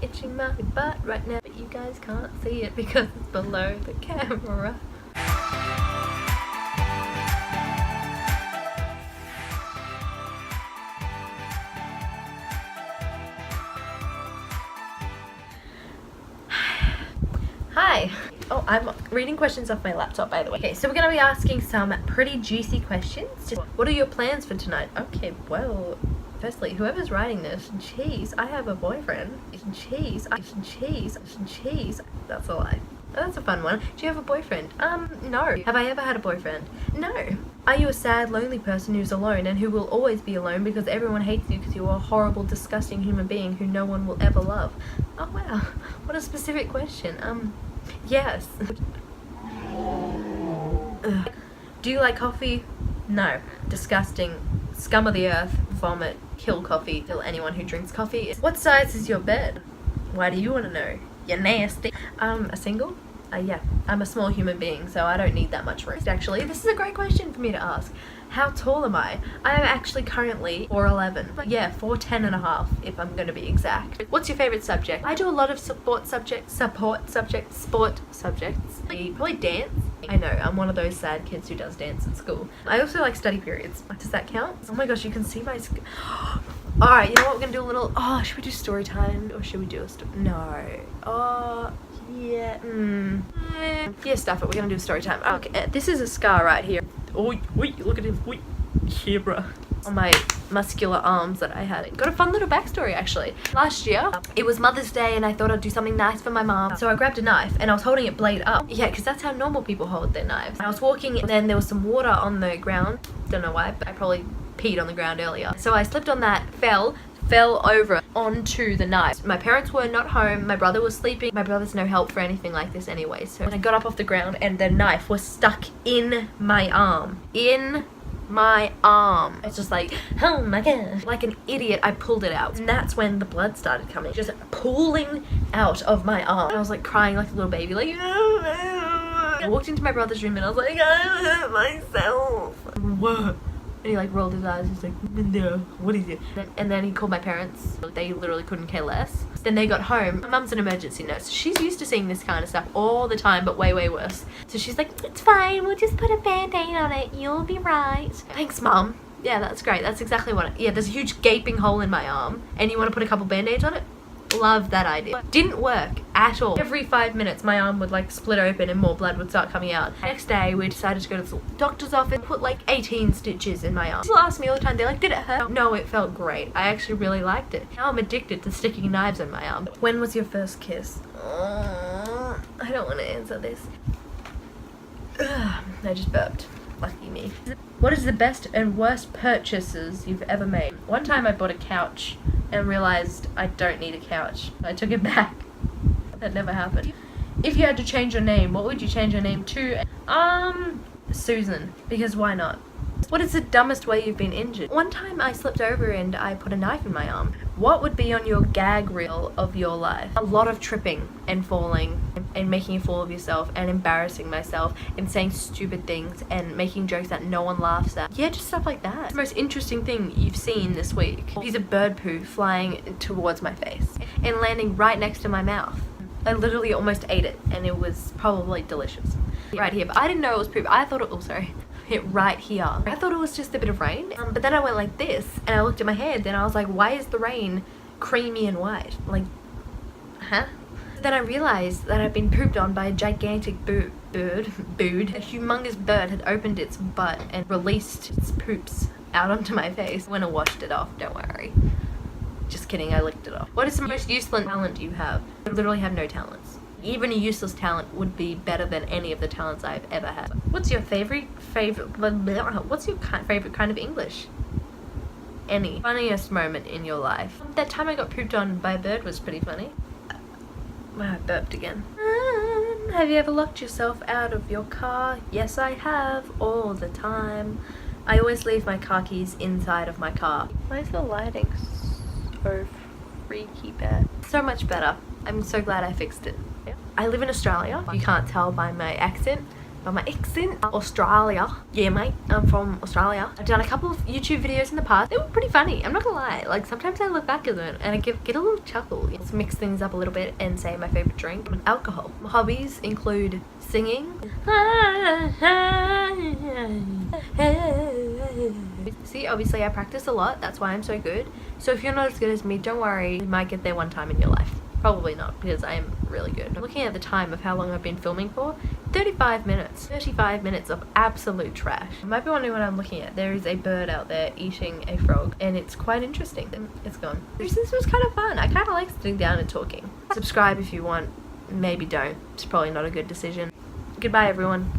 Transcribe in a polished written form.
itching my butt right now, but you guys can't see it because it's below the camera. Hi. Oh, I'm reading questions off my laptop, by the way. Okay, so we're going to be asking some pretty juicy questions. Just, what are your plans for tonight? Okay, well, firstly, whoever's writing this, jeez, I have a boyfriend. Jeez, that's a lie. That's a fun one. Do you have a boyfriend? No. Have I ever had a boyfriend? No. Are you a sad, lonely person who's alone and who will always be alone because everyone hates you because you're a horrible, disgusting human being who no one will ever love? Oh, wow. What a specific question. Yes. Ugh. Do you like coffee? No. Disgusting. Scum of the earth. Vomit. Kill coffee. Kill anyone who drinks coffee. What size is your bed? Why do you want to know? You're nasty. A single? Yeah. I'm a small human being, so I don't need that much room. Actually, this is a great question for me to ask. How tall am I? I am actually currently 4'11". Yeah, 4'10" and a half, if I'm going to be exact. What's your favorite subject? I do a lot of sport subjects. Probably dance. I know, I'm one of those sad kids who does dance at school. I also like study periods. Does that count? Oh my gosh, you can see my Alright, you know what, we're going to do a little, should we do story time? Or should we do a story? No. Yeah. Yeah, stuff it, we're going to do a story time. Okay, this is a scar right here. Oh, look at him. Here, bruh. On my muscular arms that I had. Got a fun little backstory, actually. Last year, it was Mother's Day and I thought I'd do something nice for my mom. So I grabbed a knife and I was holding it blade up. Yeah, because that's how normal people hold their knives. I was walking and then there was some water on the ground. Don't know why, but I probably peed on the ground earlier. So I slipped on that, fell over onto the knife. My parents were not home, my brother was sleeping. My brother's no help for anything like this anyway. So I got up off the ground and the knife was stuck in my arm. It's just like, oh my god. Like an idiot, I pulled it out. And that's when the blood started coming. Just pooling out of my arm. And I was like crying like a little baby, like, I walked into my brother's room and I was like, I hurt myself. What? And he like rolled his eyes, he's like, no, what is it? And then he called my parents. They literally couldn't care less. Then they got home. My mum's an emergency nurse. She's used to seeing this kind of stuff all the time, but way, way worse. So she's like, it's fine, we'll just put a band-aid on it, you'll be right. Thanks, Mum. Yeah, that's great. That's exactly what yeah, there's a huge gaping hole in my arm. And you want to put a couple band-aids on it? Love that idea. Didn't work at all. Every 5 minutes my arm would like split open and more blood would start coming out. Next day we decided to go to the doctor's office, put like 18 stitches in my arm. People ask me all the time, they're like, did it hurt? No, it felt great. I actually really liked it. Now I'm addicted to sticking knives in my arm. When was your first kiss? I don't want to answer this. I just burped. Lucky me. What is the best and worst purchases you've ever made? One time I bought a couch and realized I don't need a couch. I took it back. That never happened. If you had to change your name, what would you change your name to? Susan. Because why not? What is the dumbest way you've been injured? One time I slipped over and I put a knife in my arm. What would be on your gag reel of your life? A lot of tripping and falling and making a fool of yourself and embarrassing myself and saying stupid things and making jokes that no one laughs at. Yeah, just stuff like that. It's the most interesting thing you've seen this week. Piece of bird poo flying towards my face and landing right next to my mouth. I literally almost ate it and it was probably delicious. Right here, but I didn't know it was poop. I thought it was, hit right here. I thought it was just a bit of rain, but then I went like this and I looked at my hand and I was like, why is the rain creamy and white? Like, huh? Then I realized that I'd been pooped on by a gigantic bird. A humongous bird had opened its butt and released its poops out onto my face. When I washed it off, don't worry. Just kidding, I licked it off. What is the most useless talent you have? I literally have no talents. Even a useless talent would be better than any of the talents I've ever had. What's your favorite kind of English? Any funniest moment in your life? That time I got pooped on by a bird was pretty funny. I burped again. Have you ever locked yourself out of your car? Yes, I have, all the time. I always leave my car keys inside of my car. Why is the lighting so freaky bad? So much better. I'm so glad I fixed it. I live in Australia. You can't tell by my accent. by my ex in Australia. Yeah, mate, I'm from Australia. I've done a couple of YouTube videos in the past. They were pretty funny, I'm not gonna lie. Like, sometimes I look back at them and I get a little chuckle. Let's mix things up a little bit and say my favorite drink. Alcohol. My hobbies include singing. See, obviously I practice a lot. That's why I'm so good. So if you're not as good as me, don't worry. You might get there one time in your life. Probably not, because I am really good. I'm looking at the time of how long I've been filming for. 35 minutes. 35 minutes of absolute trash. You might be wondering what I'm looking at. There is a bird out there eating a frog, and it's quite interesting. It's gone. This was kind of fun. I kind of like sitting down and talking. Subscribe if you want. Maybe don't. It's probably not a good decision. Goodbye, everyone.